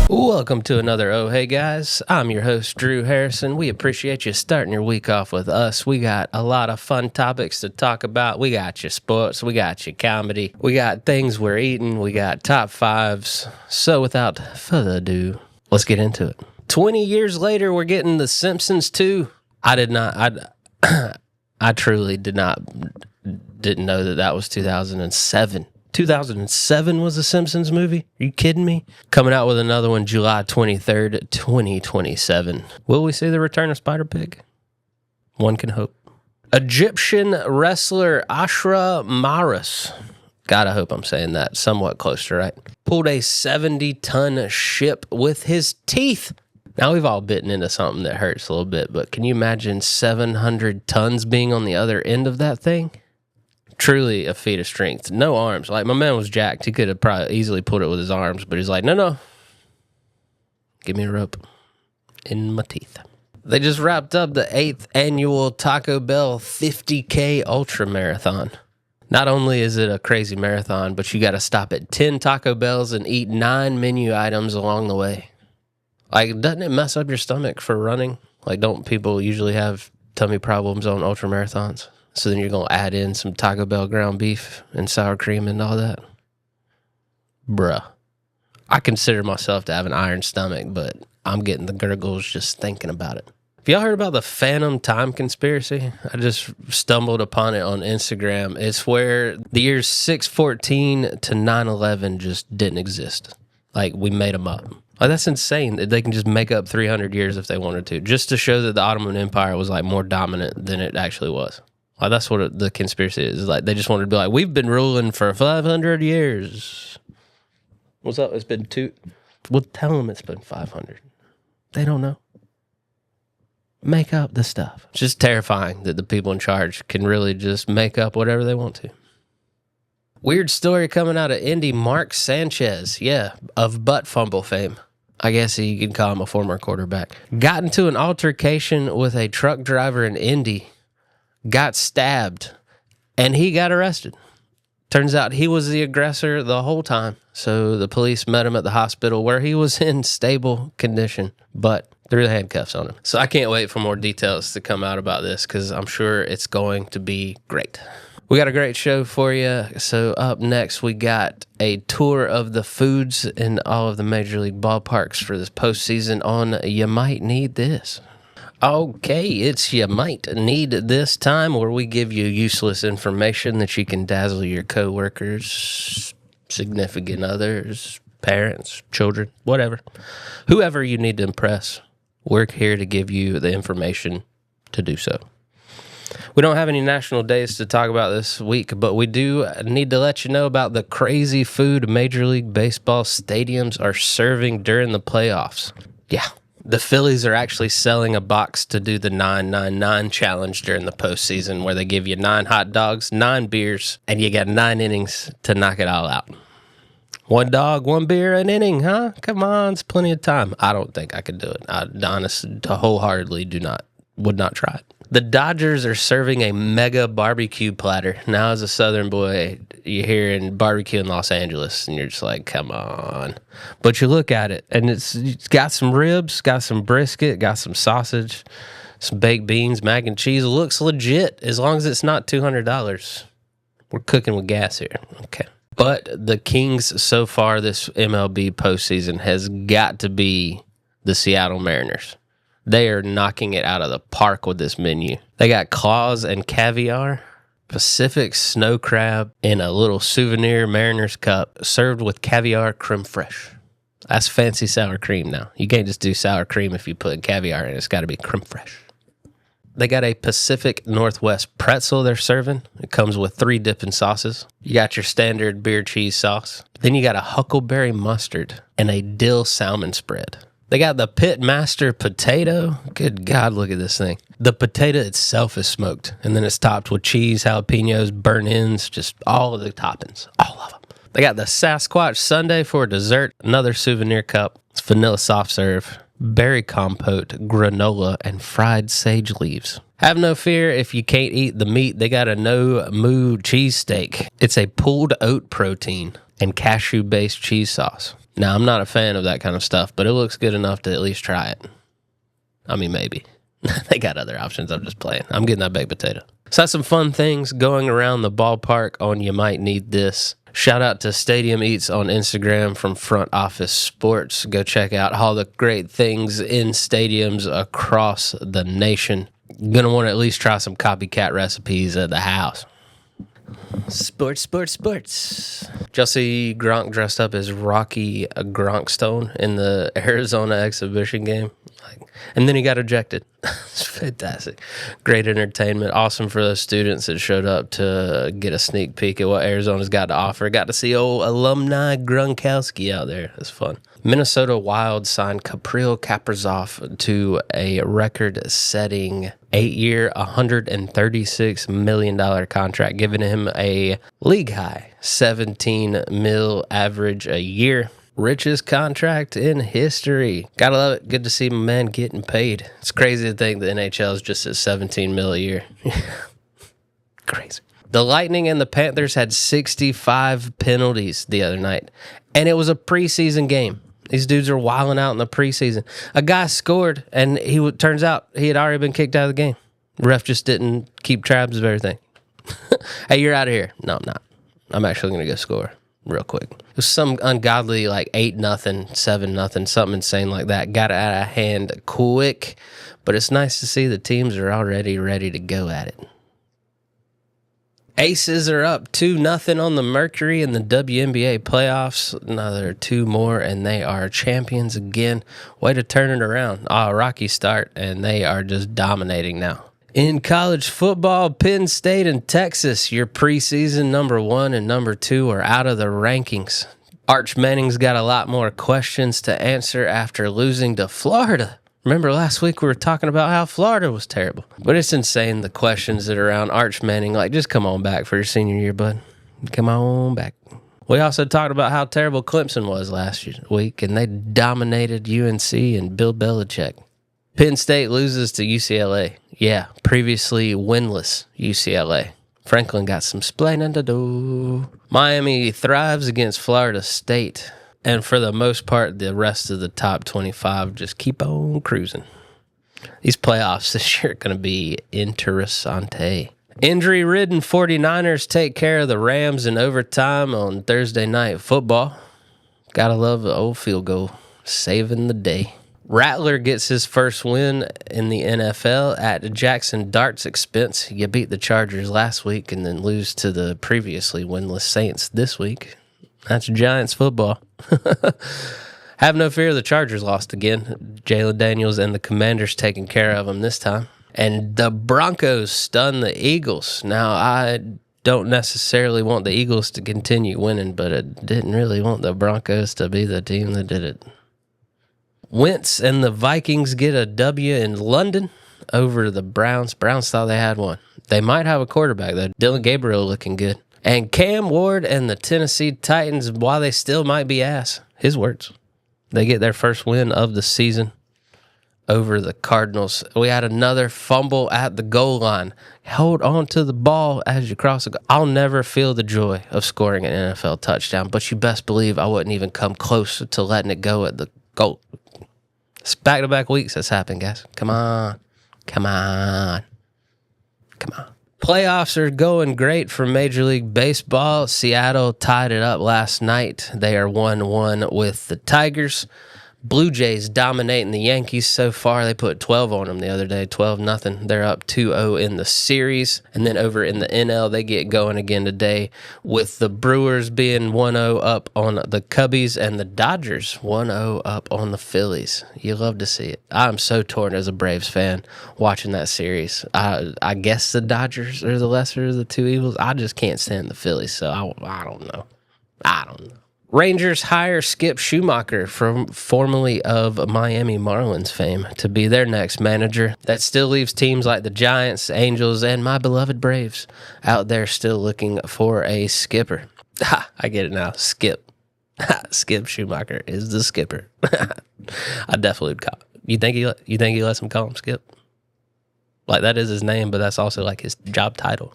Welcome to another Oh Hey Guys. I'm your host, Drew Harrison. We appreciate you starting your week off with us. We got a lot of fun topics to talk about. We got your sports, we got your comedy, we got things we're eating, we got top fives. So without further ado, let's get into it. 20 years later, we're getting The Simpsons 2. I truly didn't know that was 2007. 2007 was a Simpsons movie? Are you kidding me? Coming out with another one July 23rd, 2027. Will we see the return of Spider-Pig? One can hope. Egyptian wrestler Ashra Maris, God, I hope I'm saying that somewhat close to right, pulled a 70-ton ship with his teeth. Now, we've all bitten into something that hurts a little bit, but can you imagine 700 tons being on the other end of that thing? Truly a feat of strength. No arms. Like, my man was jacked. He could have probably easily pulled it with his arms, but he's like, no. Give me a rope. In my teeth. They just wrapped up the 8th annual Taco Bell 50K ultramarathon. Not only is it a crazy marathon, but you got to stop at 10 Taco Bells and eat 9 menu items along the way. Like, doesn't it mess up your stomach for running? Like, don't people usually have tummy problems on ultramarathons? So then you're going to add in some Taco Bell ground beef and sour cream and all that? Bruh. I consider myself to have an iron stomach, but I'm getting the gurgles just thinking about it. Have y'all heard about the phantom time conspiracy? I just stumbled upon it on Instagram. It's where the years 614 to 911 just didn't exist. Like, we made them up. Like, that's insane that they can just make up 300 years if they wanted to, just to show that the Ottoman Empire was, like, more dominant than it actually was. Like, that's what the conspiracy is. Like, they just wanted to be like, we've been ruling for 500 years. What's up? It's been two. Well, tell them it's been 500. They don't know. Make up the stuff. It's just terrifying that the people in charge can really just make up whatever they want to. Weird story coming out of Indy. Mark Sanchez, of butt fumble fame. I guess you can call him a former quarterback. Got into an altercation with a truck driver in Indy. Got stabbed, and he got arrested. Turns out he was the aggressor the whole time, so the police met him at the hospital where he was in stable condition, but threw the handcuffs on him. So I can't wait for more details to come out about this, because I'm sure it's going to be great. We got a great show for you. So up next, we got a tour of the foods in all of the Major League ballparks for this postseason on You Might Need This. Okay, it's You Might Need This time, where we give you useless information that you can dazzle your coworkers, significant others, parents, children, whatever. Whoever you need to impress, we're here to give you the information to do so. We don't have any national days to talk about this week, but we do need to let you know about the crazy food Major League Baseball stadiums are serving during the playoffs. Yeah. The Phillies are actually selling a box to do the 999 challenge during the postseason, where they give you 9 hot dogs, 9 beers, and you got 9 innings to knock it all out. 1 dog, 1 beer, an inning, huh? Come on, it's plenty of time. I don't think I could do it. I honestly, wholeheartedly would not try it. The Dodgers are serving a mega barbecue platter. Now, as a Southern boy, you're hearing barbecue in Los Angeles, and you're just like, come on. But you look at it, and it's got some ribs, got some brisket, got some sausage, some baked beans, mac and cheese. It looks legit, as long as it's not $200. We're cooking with gas here. Okay. But the Kings so far this MLB postseason has got to be the Seattle Mariners. They are knocking it out of the park with this menu. They got claws and caviar, Pacific snow crab, in a little souvenir Mariners cup, served with caviar creme fraiche. That's fancy sour cream now. You can't just do sour cream if you put caviar in it. It's got to be creme fraiche. They got a Pacific Northwest pretzel they're serving. It comes with 3 dipping sauces. You got your standard beer cheese sauce. Then you got a huckleberry mustard and a dill salmon spread. They got the Pitmaster potato. Good God, look at this thing. The potato itself is smoked, and then it's topped with cheese, jalapenos, burnt ends, just all of the toppings, all of them. They got the Sasquatch sundae for dessert, another souvenir cup. It's vanilla soft serve, berry compote, granola, and fried sage leaves. Have no fear if you can't eat the meat. They got a no-moo cheesesteak. It's a pulled oat protein and cashew-based cheese sauce. Now, I'm not a fan of that kind of stuff, but it looks good enough to at least try it. I mean, maybe. They got other options. I'm just playing. I'm getting that baked potato. So that's some fun things going around the ballpark on You Might Need This. Shout out to Stadium Eats on Instagram from Front Office Sports. Go check out all the great things in stadiums across the nation. Gonna want to at least try some copycat recipes at the house. Sports. Did y'all see Gronk dressed up as Rocky Gronkstone in the Arizona exhibition game? And then he got ejected. It's fantastic. Great entertainment. Awesome for those students that showed up to get a sneak peek at what Arizona's got to offer. Got to see old alumni Gronkowski out there. It's fun. Minnesota Wild signed Kaprizov Kaprizov to a record-setting 8-year, $136 million contract, giving him a league-high $17 million average a year. Richest contract in history. Gotta love it. Good to see my man getting paid. It's crazy to think the NHL is just at $17 million a year. Crazy. The Lightning and the Panthers had 65 penalties the other night, and it was a preseason game. These dudes are wilding out in the preseason. A guy scored, and turns out he had already been kicked out of the game. The ref just didn't keep tabs of everything. Hey, you're out of here. No, I'm not. I'm actually going to go score real quick. It was some ungodly, like 8-0, 7-0, something insane like that. Got it out of hand quick, but it's nice to see the teams are already ready to go at it. Aces are up 2-0 on the Mercury in the WNBA playoffs. Another 2 more, and they are champions again. Way to turn it around. Rocky start, and they are just dominating now. In college football, Penn State and Texas, your preseason number 1 and number 2 are out of the rankings. Arch Manning's got a lot more questions to answer after losing to Florida. Remember last week we were talking about how Florida was terrible. But it's insane, the questions that are around Arch Manning. Like, just come on back for your senior year, bud. Come on back. We also talked about how terrible Clemson was last week, and they dominated UNC and Bill Belichick. Penn State loses to UCLA. Yeah, previously winless UCLA. Franklin got some splaining to do. Miami thrives against Florida State. And for the most part, the rest of the top 25 just keep on cruising. These playoffs this year are going to be interessante. Injury-ridden 49ers take care of the Rams in overtime on Thursday Night Football. Gotta love the old field goal, saving the day. Rattler gets his first win in the NFL at Jackson Dart's expense. You beat the Chargers last week and then lose to the previously winless Saints this week. That's Giants football. Have no fear, the Chargers lost again. Jalen Daniels and the Commanders taking care of them this time. And the Broncos stunned the Eagles. Now, I don't necessarily want the Eagles to continue winning, but I didn't really want the Broncos to be the team that did it. Wentz and the Vikings get a W in London over the Browns. Browns thought they had one. They might have a quarterback, though. Dylan Gabriel looking good. And Cam Ward and the Tennessee Titans, while they still might be ass, his words, they get their first win of the season over the Cardinals. We had another fumble at the goal line. Hold on to the ball as you cross the goal. I'll never feel the joy of scoring an NFL touchdown, but you best believe I wouldn't even come close to letting it go at the goal. It's back-to-back weeks that's happened, guys. Come on. Playoffs are going great for Major League Baseball. Seattle tied it up last night. They are 1-1 with the Tigers. Blue Jays dominating the Yankees so far. They put 12 on them the other day, 12-0. They're up 2-0 in the series. And then over in the NL, they get going again today with the Brewers being 1-0 up on the Cubbies and the Dodgers 1-0 up on the Phillies. You love to see it. I'm so torn as a Braves fan watching that series. I guess the Dodgers are the lesser of the two evils. I just can't stand the Phillies, so I don't know. Rangers hire Skip Schumacher, formerly of Miami Marlins fame, to be their next manager. That still leaves teams like the Giants, Angels, and my beloved Braves out there still looking for a skipper. I get it now. Skip. Skip Schumacher is the skipper. I definitely would call. You think he lets him call him Skip? Like, that is his name, but that's also like his job title.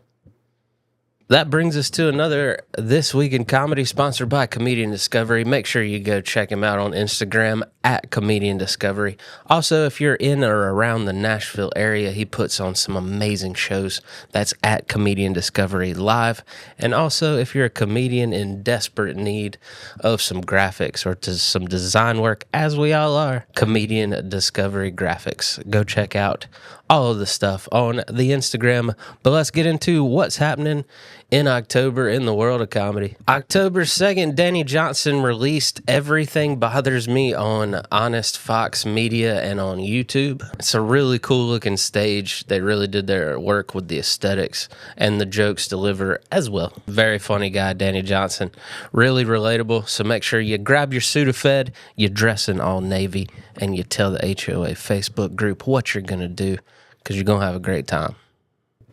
That brings us to another This Week in Comedy sponsored by Comedian Discovery. Make sure you go check him out on Instagram at Comedian Discovery. Also, if you're in or around the Nashville area, he puts on some amazing shows. That's at Comedian Discovery Live. And also, if you're a comedian in desperate need of some graphics or to some design work, as we all are, Comedian Discovery Graphics. Go check out all of the stuff on the Instagram. But let's get into what's happening in October in the world of comedy. October 2nd, Danny Johnson released Everything Bothers Me on Honest Fox Media and on YouTube. It's a really cool looking stage. They really did their work with the aesthetics and the jokes deliver as well. Very funny guy, Danny Johnson. Really relatable. So make sure you grab your Sudafed, you dress in all navy, and you tell the HOA Facebook group what you're going to do, because you're going to have a great time.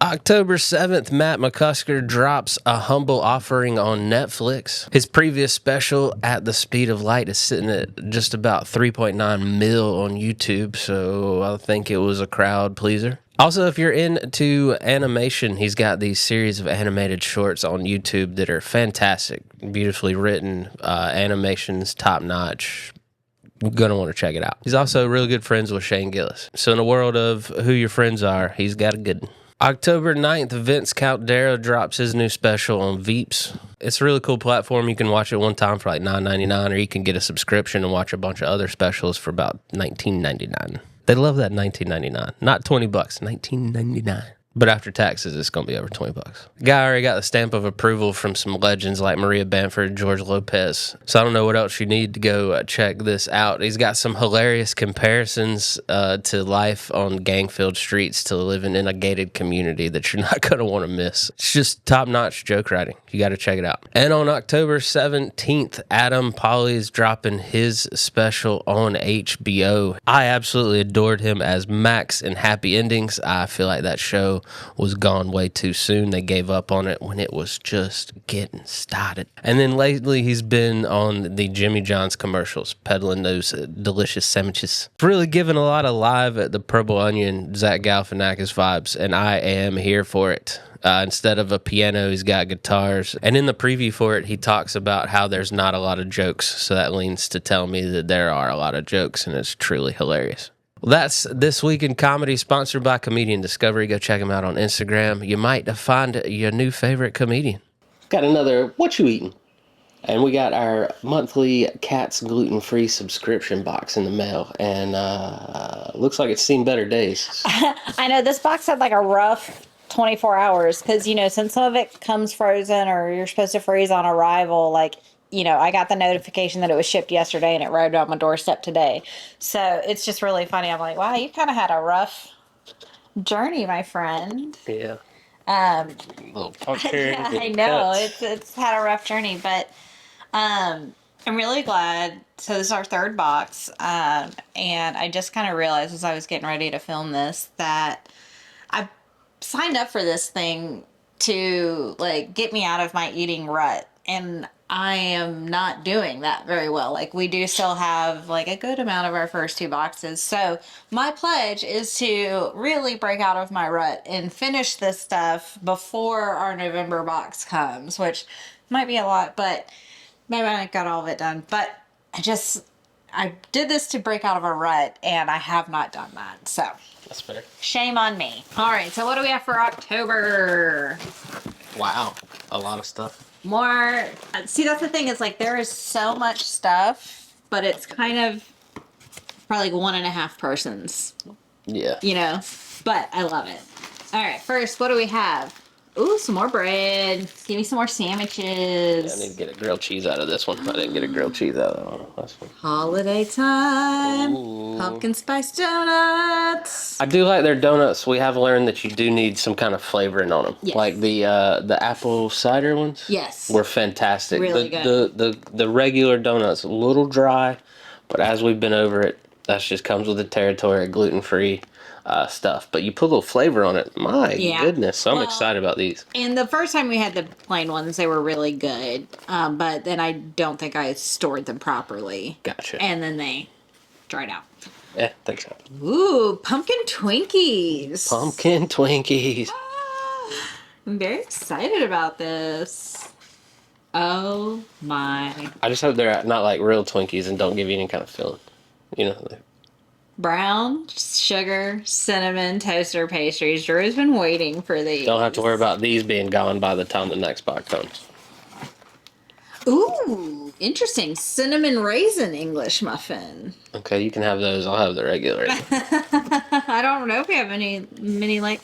October 7th, Matt McCusker drops A Humble Offering on Netflix. His previous special, At the Speed of Light, is sitting at just about 3.9 mil on YouTube, so I think it was a crowd pleaser. Also, if you're into animation, he's got these series of animated shorts on YouTube that are fantastic, beautifully written, animations top-notch. You're going to want to check it out. He's also really good friends with Shane Gillis. So in the world of who your friends are, he's got a good one. October 9th, Vince Caldera drops his new special on Veeps. It's a really cool platform. You can watch it one time for like $9.99, or you can get a subscription and watch a bunch of other specials for about $19.99. They love that $19.99. Not $20, $19.99. But after taxes, it's going to be over $20. Guy already got the stamp of approval from some legends like Maria Bamford, George Lopez. So I don't know what else you need to go check this out. He's got some hilarious comparisons to life on gang-filled streets to living in a gated community that you're not going to want to miss. It's just top-notch joke writing. You got to check it out. And on October 17th, Adam Polly's dropping his special on HBO. I absolutely adored him as Max in Happy Endings. I feel like that show was gone way too soon. They gave up on it when it was just getting started. And then lately he's been on the Jimmy John's commercials, peddling those delicious sandwiches. Really giving a lot of Live at the Purple Onion Zach Galifianakis vibes, and I am here for it. Instead of a piano, he's got guitars. And in the preview for it, he talks about how there's not a lot of jokes. So that leans to tell me that there are a lot of jokes, and it's truly hilarious. Well, that's This Week in Comedy, sponsored by Comedian Discovery. Go check him out on Instagram. You might find your new favorite comedian. Got another What You Eating? And we got our monthly Katz Gluten Free subscription box in the mail. And looks like it's seen better days. I know this box had like a rough 24 hours because, since some of it comes frozen or you're supposed to freeze on arrival, I got the notification that it was shipped yesterday and it arrived on my doorstep today. So it's just really funny. I'm like, wow, you kind of had a rough journey, my friend. Yeah. Little puncture. Yeah, I know. It's had a rough journey, but I'm really glad. So this is our third box. And I just kind of realized as I was getting ready to film this that I signed up for this thing to get me out of my eating rut. And I am not doing that very well. We do still have a good amount of our first two boxes. So my pledge is to really break out of my rut and finish this stuff before our November box comes, which might be a lot, but maybe I got all of it done. But I did this to break out of a rut, and I have not done that. So That's fair. Shame on me. All right, so what do we have for October? Wow. A lot of stuff. More. See, that's the thing is there is so much stuff, but it's kind of probably 1.5 persons. Yeah. But I love it. All right, first, what do we have? Ooh, some more bread. Give me some more sandwiches. Yeah, I need to get a grilled cheese out of this one. I didn't get a grilled cheese out of that one. Last one. Holiday time. Ooh. Pumpkin spice donuts. I do like their donuts. We have learned that you do need some kind of flavoring on them. Yes. Like the apple cider ones. Yes. Were fantastic. Really good. The regular donuts, a little dry, but as we've been over it, that just comes with the territory of gluten-free stuff. But you put a little flavor on it. My goodness. So I'm excited about these. And the first time we had the plain ones, they were really good. But then I don't think I stored them properly. Gotcha. And then they dried out. Yeah, think so. Ooh, pumpkin Twinkies. Pumpkin Twinkies. I'm very excited about this. Oh my. I just hope they're not like real Twinkies and don't give you any kind of filling. You know, Brown sugar cinnamon toaster pastries. Drew's been waiting for these. don't have to worry about these being gone by the time the next box comes. Ooh, interesting. Cinnamon raisin English muffin. Okay, you can have those. I'll have the regular. I don't know if we have any mini like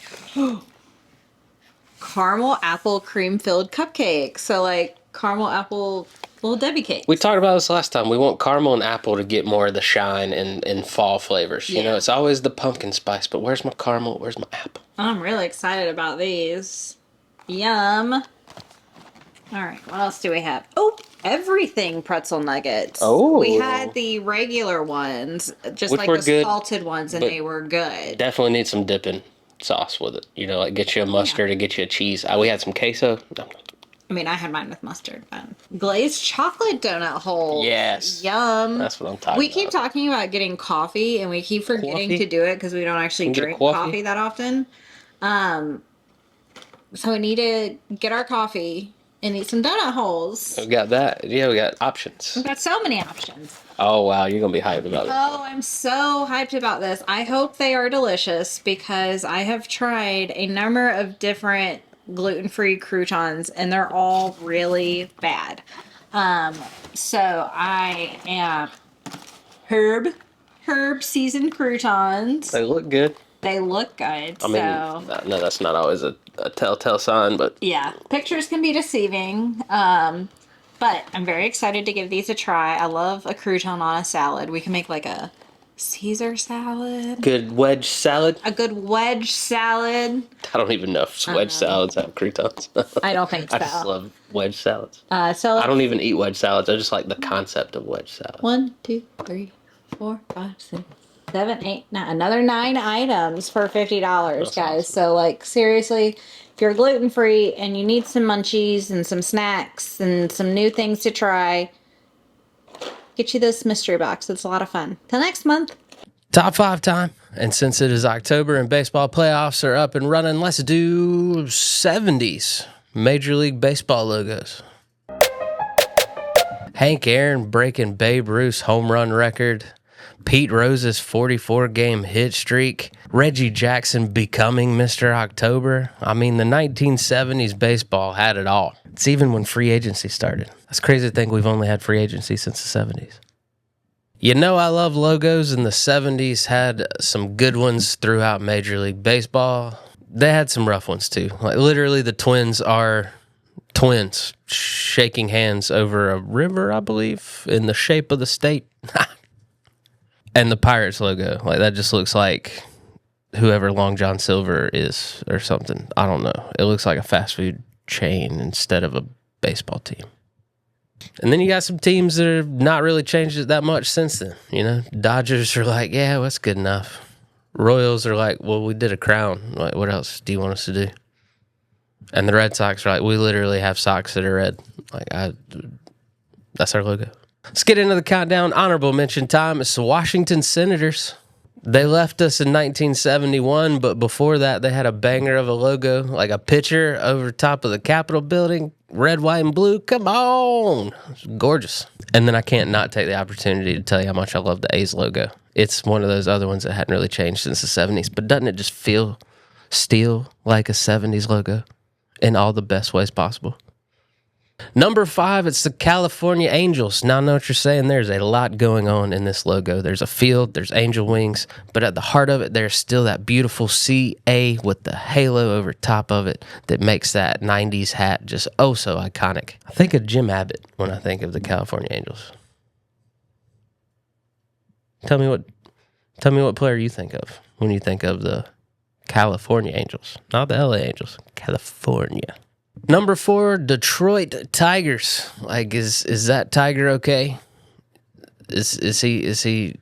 caramel apple cream filled cupcake. So like caramel apple little Debbie cakes. We talked about this last time. We want caramel and apple to get more of the shine and fall flavors. You know, it's always the pumpkin spice, but where's my caramel? Where's my apple? I'm really excited about these. Yum. All right, what else do we have? Oh, everything pretzel nuggets. Oh. We had the regular ones, just Which like were the good, salted ones, and they were good. Definitely need some dipping sauce with it. You know, like get you a mustard or get you a cheese. We had some queso. I mean, I had mine with mustard. Glazed chocolate donut holes. Yes. Yum. That's what I'm talking about. We keep talking about getting coffee, and we keep forgetting to do it because we don't actually drink coffee that often. So we need to get our coffee and eat some donut holes. We got that. Yeah, we got options. We've got so many options. Oh, wow. You're going to be hyped about it. Oh, I'm so hyped about this. I hope they are delicious because I have tried a number of different gluten-free croutons and they're all really bad. So I am herb seasoned croutons. They look good. They look good. I mean, no, that's not always a telltale sign, but yeah, pictures can be deceiving. But I'm very excited to give these a try. I love a crouton on a salad. We can make like a Caesar salad. Good wedge salad. A good wedge salad. I don't even know if wedge salads have croutons. I don't think so. I just love wedge salads. So I don't even eat wedge salads. I just like the concept of wedge salad. 1, 2, 3, 4, 5, 6, 7, 8, 9. Another 9 items for $50, guys. Awesome. So like seriously, if you're gluten free and you need some munchies and some snacks and some new things to try, get you this mystery box. It's a lot of fun. Till next month. Top 5 time. And since it is October and baseball playoffs are up and running, let's do 70s Major League Baseball logos. Hank Aaron breaking Babe Ruth's home run record. Pete Rose's 44-game hit streak. Reggie Jackson becoming Mr. October. I mean, the 1970s baseball had it all. It's even when free agency started. That's crazy to think we've only had free agency since the 70s. You know I love logos, and the 70s had some good ones throughout Major League Baseball. They had some rough ones too. Like literally the Twins are twins shaking hands over a river, I believe, in the shape of the state. And the Pirates logo, like that just looks like whoever Long John Silver is or something. I don't know. It looks like a fast food chain instead of a baseball team. And then you got some teams that have not really changed it that much since then. You know, Dodgers are like, yeah, well, that's good enough. Royals are like, well, we did a crown. Like, what else do you want us to do? And the Red Sox are like, we literally have socks that are red. Like, that's our logo. Let's get into the countdown. Honorable mention time. It's the Washington Senators. They left us in 1971, but before that, they had a banger of a logo, like a picture over top of the Capitol building, red, white, and blue. Come on. It's gorgeous. And then I can't not take the opportunity to tell you how much I love the A's logo. It's one of those other ones that hadn't really changed since the 70s, but doesn't it just feel still like a 70s logo in all the best ways possible? Number 5, it's the California Angels. Now I know what you're saying. There's a lot going on in this logo. There's a field, there's angel wings, but at the heart of it, there's still that beautiful CA with the halo over top of it that makes that 90s hat just oh so iconic. I think of Jim Abbott when I think of the California Angels. Tell me what player you think of when you think of the California Angels. Not the LA Angels, California. Number 4, Detroit Tigers. Like, is that Tiger okay? Is he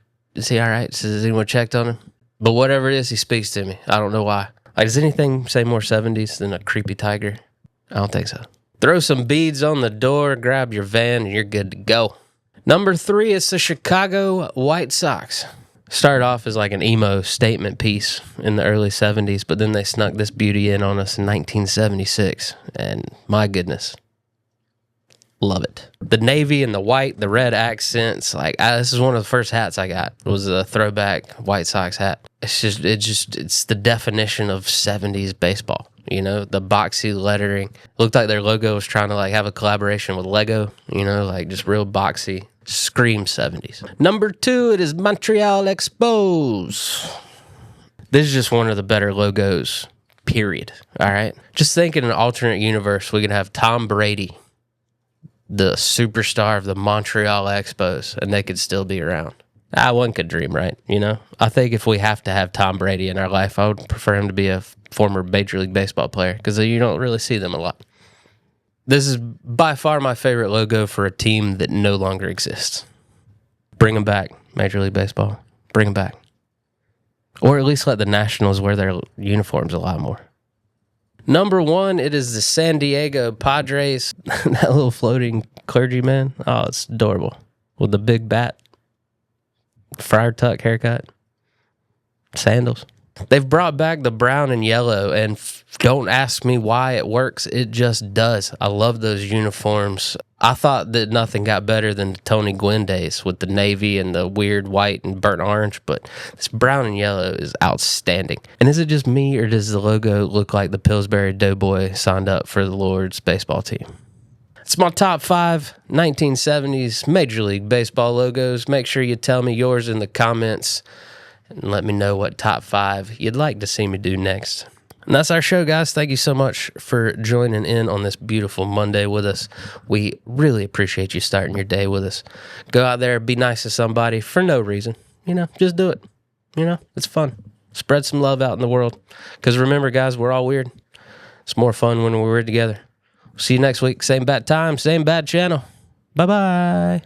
all right? Has anyone checked on him? But whatever it is, he speaks to me. I don't know why. Like, does anything say more 70s than a creepy tiger? I don't think so. Throw some beads on the door, grab your van, and you're good to go. Number 3 is the Chicago White Sox. Started off as like an emo statement piece in the early 70s, but then they snuck this beauty in on us in 1976. And my goodness, love it. The navy and the white, the red accents. This is one of the first hats I got. It was a throwback White Sox hat. It's the definition of 70s baseball. You know, the boxy lettering. Looked like their logo was trying to like have a collaboration with Lego. You know, like just real boxy. Scream 70s. Number 2, it is Montreal Expos. This is just one of the better logos, period. All right? Just think in an alternate universe, we could have Tom Brady, the superstar of the Montreal Expos, and they could still be around. One could dream, right? You know? I think if we have to have Tom Brady in our life, I would prefer him to be a former Major League Baseball player because you don't really see them a lot. This is by far my favorite logo for a team that no longer exists. Bring them back, Major League Baseball. Bring them back. Or at least let the Nationals wear their uniforms a lot more. Number 1, it is the San Diego Padres. That little floating clergyman. Oh, it's adorable. With the big bat. Friar tuck haircut. Sandals. They've brought back the brown and yellow, and don't ask me why it works. It just does. I love those uniforms. I thought that nothing got better than the Tony Gwynn days with the navy and the weird white and burnt orange, but this brown and yellow is outstanding. And is it just me, or does the logo look like the Pillsbury Doughboy signed up for the Lord's baseball team? It's my top 5 1970s Major League Baseball logos. Make sure you tell me yours in the comments. And let me know what top 5 you'd like to see me do next. And that's our show, guys. Thank you so much for joining in on this beautiful Monday with us. We really appreciate you starting your day with us. Go out there, be nice to somebody for no reason. You know, just do it. You know, it's fun. Spread some love out in the world. Because remember, guys, we're all weird. It's more fun when we're together. See you next week. Same bad time, same bad channel. Bye-bye.